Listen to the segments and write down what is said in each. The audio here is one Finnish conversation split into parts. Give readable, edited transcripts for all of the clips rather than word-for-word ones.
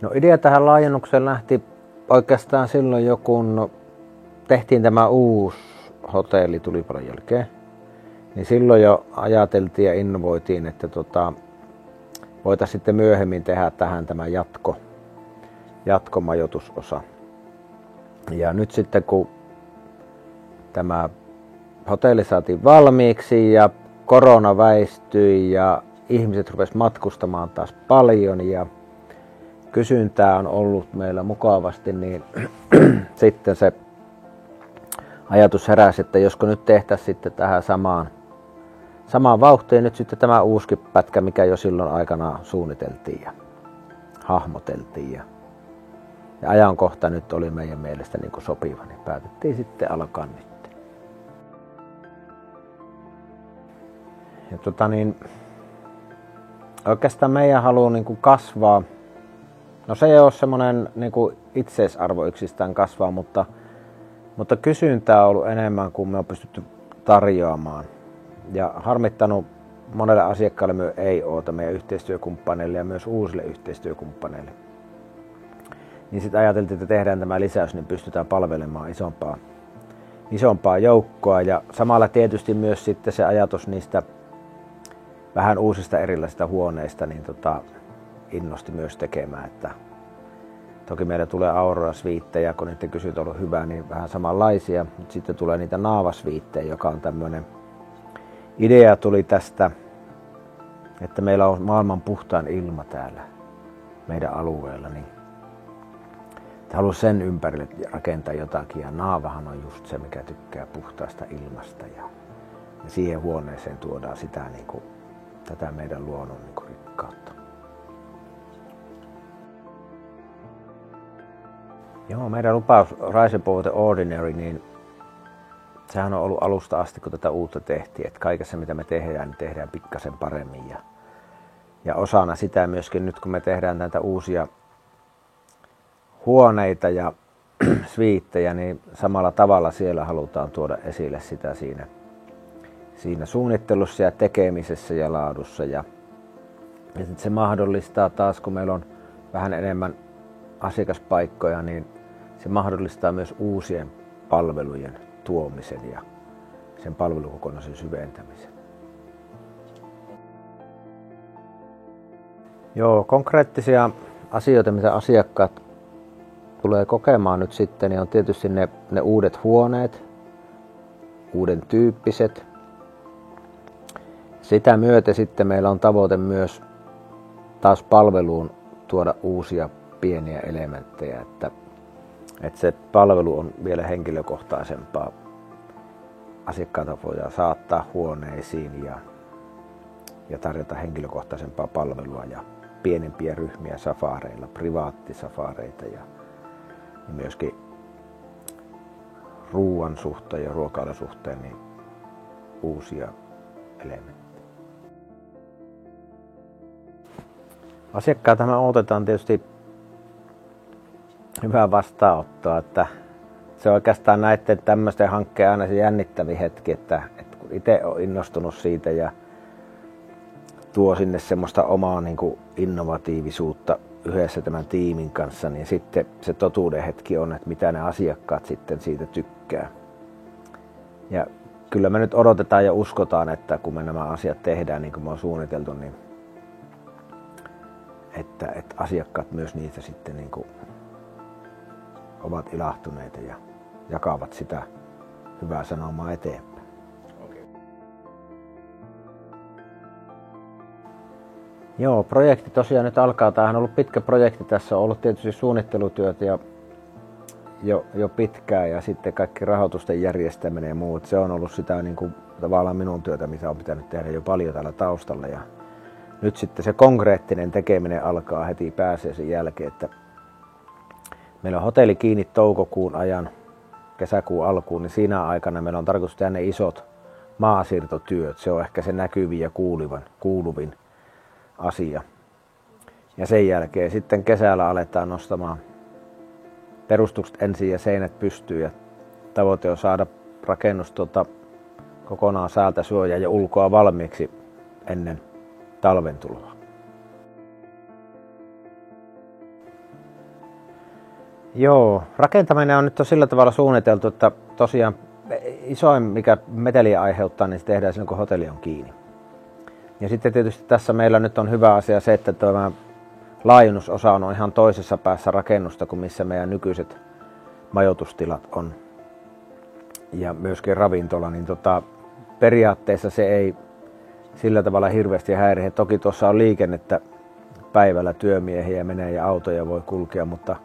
No idea tähän laajennukseen lähti oikeastaan silloin jo, kun tehtiin tämä uusi hotelli tulipalon jälkeen. Niin silloin jo ajateltiin ja innovoitiin, että voitaisiin sitten myöhemmin tehdä tähän tämä jatkomajoitusosa. Ja nyt sitten kun tämä hotelli saatiin valmiiksi ja korona väistyi ja ihmiset rupesivat matkustamaan taas paljon ja kysyntää on ollut meillä mukavasti, niin sitten se ajatus heräsi, että josko nyt tehtäisiin sitten tähän samaan vauhtiin nyt sitten tämä uusi pätkä, mikä jo silloin aikana suunniteltiin ja hahmoteltiin. Ja ajankohta nyt oli meidän mielestä niin kuin sopiva, niin päätettiin sitten alkaa nyt. Ja oikeastaan meidän haluaa niin kuin kasvaa. No se ei ole semmoinen niin kuin itseisarvo yksistään kasvaa, mutta kysyntää on ollut enemmän kuin me on pystytty tarjoamaan. Ja harmittanut monelle asiakkaalle myös ei-oota meidän yhteistyökumppaneille ja myös uusille yhteistyökumppaneille. Niin sitten ajateltiin, että tehdään tämä lisäys, niin pystytään palvelemaan isompaa joukkoa. Ja samalla tietysti myös sitten se ajatus niistä vähän uusista erilaisista huoneista niin innosti myös tekemään. Että toki meillä tulee Aurora-sviittejä, kun niiden kysyntä on ollut hyvä, niin vähän samanlaisia. Mutta sitten tulee niitä Naava-sviittejä, joka on tämmöinen idea tuli tästä, että meillä on maailman puhtain ilma täällä meidän alueella. Niin haluaisin sen ympärille rakentaa jotakin. Ja Naavahan on just se, mikä tykkää puhtaasta ilmasta. Ja siihen huoneeseen tuodaan sitä, tätä meidän luonnon rikkautta. Joo, meidän lupaus Rise Above the Ordinary, niin sehän on ollut alusta asti, kun tätä uutta tehtiin, että kaikessa mitä me tehdään, niin tehdään pikkasen paremmin. Ja osana sitä myöskin nyt, kun me tehdään näitä uusia huoneita ja sviittejä, niin samalla tavalla siellä halutaan tuoda esille sitä siinä suunnittelussa ja tekemisessä ja laadussa. Ja sitten se mahdollistaa taas, kun meillä on vähän enemmän asiakaspaikkoja, niin se mahdollistaa myös uusien palvelujen tuomisen ja sen palvelukokonaisen syventämisen. Joo, konkreettisia asioita, mitä asiakkaat tulee kokemaan nyt sitten, niin on tietysti ne uudet huoneet, uuden tyyppiset. Sitä myötä sitten meillä on tavoite myös taas palveluun tuoda uusia pieniä elementtejä, että se palvelu on vielä henkilökohtaisempaa. Asiakkaita voidaan saattaa huoneisiin ja tarjota henkilökohtaisempaa palvelua ja pienempiä ryhmiä safareilla, privaattisafareita ja myöskin ruoan suhteen ja ruokailun suhteen niin uusia elementtejä. Asiakkailta me odotetaan tietysti hyvää vastaanottoa, että se on oikeastaan näiden tämmöisten hankkeen aina se jännittävin hetki, että kun itse olen innostunut siitä ja tuo sinne semmoista omaa innovatiivisuutta yhdessä tämän tiimin kanssa, niin sitten se totuuden hetki on, että mitä ne asiakkaat sitten siitä tykkää. Ja kyllä me nyt odotetaan ja uskotaan, että kun me nämä asiat tehdään niin kuin me on suunniteltu, niin että asiakkaat myös niitä sitten ovat ilahtuneita ja jakavat sitä hyvää sanomaa eteenpäin. Okay. Joo, projekti tosiaan nyt alkaa. Tämähän on ollut pitkä projekti. Tässä on ollut tietysti suunnittelutyöt ja jo pitkään ja sitten kaikki rahoitusten järjestäminen ja muut. Se on ollut sitä tavallaan minun työtä, mitä on pitänyt tehdä jo paljon täällä taustalla. Ja nyt sitten se konkreettinen tekeminen alkaa heti pääsiäisen jälkeen, että meillä on hotelli kiinni toukokuun ajan, kesäkuun alkuun, niin siinä aikana meillä on tarkoitus tehdä ne isot maasiirtotyöt. Se on ehkä se näkyvin ja kuuluvin asia. Ja sen jälkeen sitten kesällä aletaan nostamaan perustukset ensin ja seinät pystyyn. Ja tavoite on saada rakennus kokonaan säältä suojaa ja ulkoa valmiiksi ennen talven tuloa. Joo, rakentaminen on nyt sillä tavalla suunniteltu, että tosiaan isoin mikä meteliä aiheuttaa, niin se tehdään silloin kun hotelli on kiinni. Ja sitten tietysti tässä meillä nyt on hyvä asia se, että tämä laajennusosa on ihan toisessa päässä rakennusta kuin missä meidän nykyiset majoitustilat on. Ja myöskin ravintola, niin periaatteessa se ei sillä tavalla hirveästi häirihe. Toki tuossa on liikennettä päivällä, työmiehiä menee ja autoja voi kulkea, mutta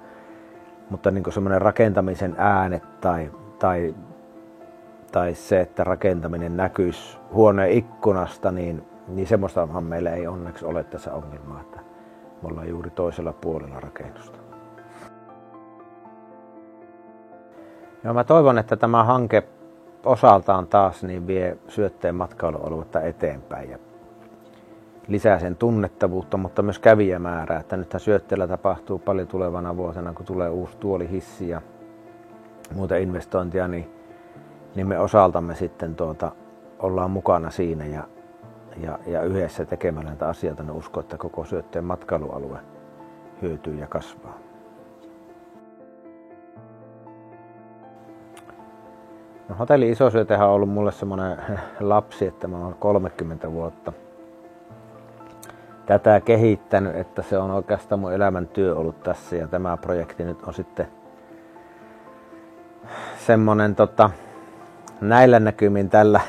niin kuin semmoinen rakentamisen äänet tai se, että rakentaminen näkyisi huoneen ikkunasta, niin semmoistahan meillä ei onneksi ole tässä ongelmaa, että me ollaan juuri toisella puolella rakennusta. Ja mä toivon, että tämä hanke osaltaan taas niin vie Syötteen matkailualuetta eteenpäin ja lisää sen tunnettavuutta, mutta myös kävijämäärää. Että nythän Syötteellä tapahtuu paljon tulevana vuotena, kun tulee uusi tuolihissi ja muuta investointia, niin me osaltamme sitten ollaan mukana siinä ja yhdessä tekemällä näitä asioita, niin uskon, että koko Syötteen matkailualue hyötyy ja kasvaa. No, hotelli Isosyötehän on ollut mulle semmoinen lapsi, että mä oon 30 vuotta tätä kehittänyt, että se on oikeastaan mun elämäntyö ollut tässä ja tämä projekti nyt on sitten semmonen näillä näkymin tällä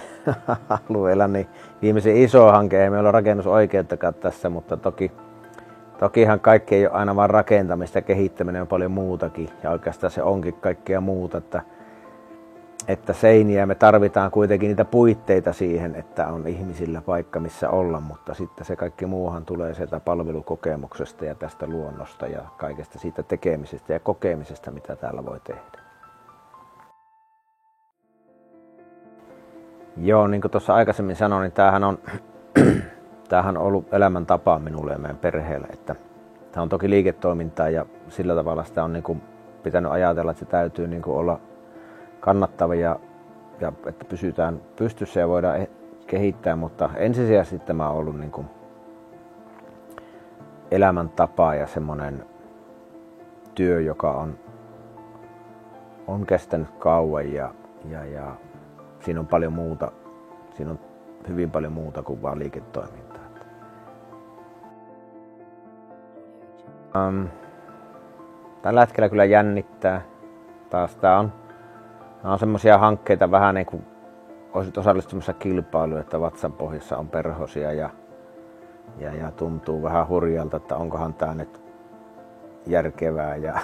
alueella niin viimeisen iso hanke, ei meillä ole rakennusoikeuttakaan tässä, mutta tokihan kaikki ei ole aina vain rakentamista, kehittäminen on paljon muutakin ja oikeastaan se onkin kaikkea muuta, että seiniä me tarvitaan kuitenkin niitä puitteita siihen, että on ihmisillä paikka missä olla, mutta sitten se kaikki muuhan tulee sieltä palvelukokemuksesta ja tästä luonnosta ja kaikesta siitä tekemisestä ja kokemisesta, mitä täällä voi tehdä. Joo, niin kuin tuossa aikaisemmin sanoin, niin tämähän on ollut elämäntapa minulle ja meidän perheelle, että tämä on toki liiketoimintaa ja sillä tavalla sitä on niin kuin pitänyt ajatella, että se täytyy niin kuin olla kannattava ja että pysytään pystyssä ja voidaan kehittää, mutta ensisijaisesti tämä on ollut niin kuin elämäntapa ja semmoinen työ, joka on kestänyt kauan ja siinä on paljon muuta, siinä on hyvin paljon muuta kuin vain liiketoimintaa. Tällä hetkellä kyllä jännittää. Taas nämä on semmoisia hankkeita vähän niin kuin olisit osallistumassa kilpailuun, että vatsan pohjassa on perhosia ja tuntuu vähän hurjalta, että onkohan tämä nyt järkevää ja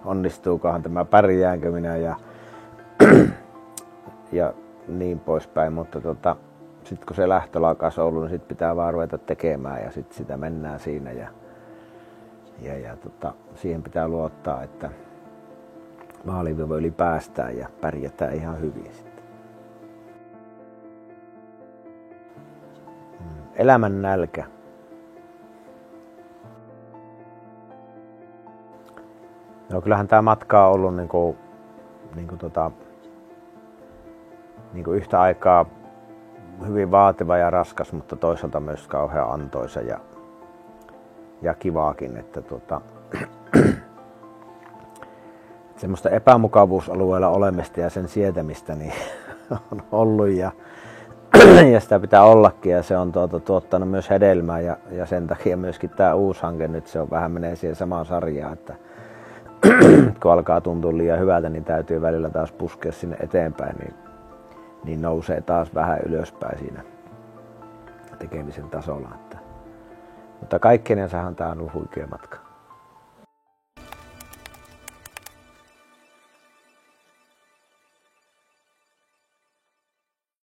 onnistuukohan tämä, pärjäänkö minä ja niin poispäin, mutta sitten kun se lähtölaukaus on ollut, niin sit pitää vaan ruveta tekemään ja sitten sitä mennään siinä ja siihen pitää luottaa, että maaliviivan yli päästään ja pärjätään ihan hyvin sitten. Elämän nälkä. No kyllähän tämä matka on ollut niin kuin yhtä aikaa hyvin vaativa ja raskas, mutta toisaalta myös kauhean antoisa ja kivaakin, että semmoista epämukavuusalueella olemista ja sen sietämistä niin on ollut ja sitä pitää ollakin ja se on tuottanut myös hedelmää ja sen takia myöskin tämä uusi hanke nyt se on vähän menee siihen samaan sarjaan, että kun alkaa tuntua liian hyvältä, niin täytyy välillä taas puskea sinne eteenpäin, niin nousee taas vähän ylöspäin siinä tekemisen tasolla. Mutta kaikkinensahan tämä on ollut huikea matka.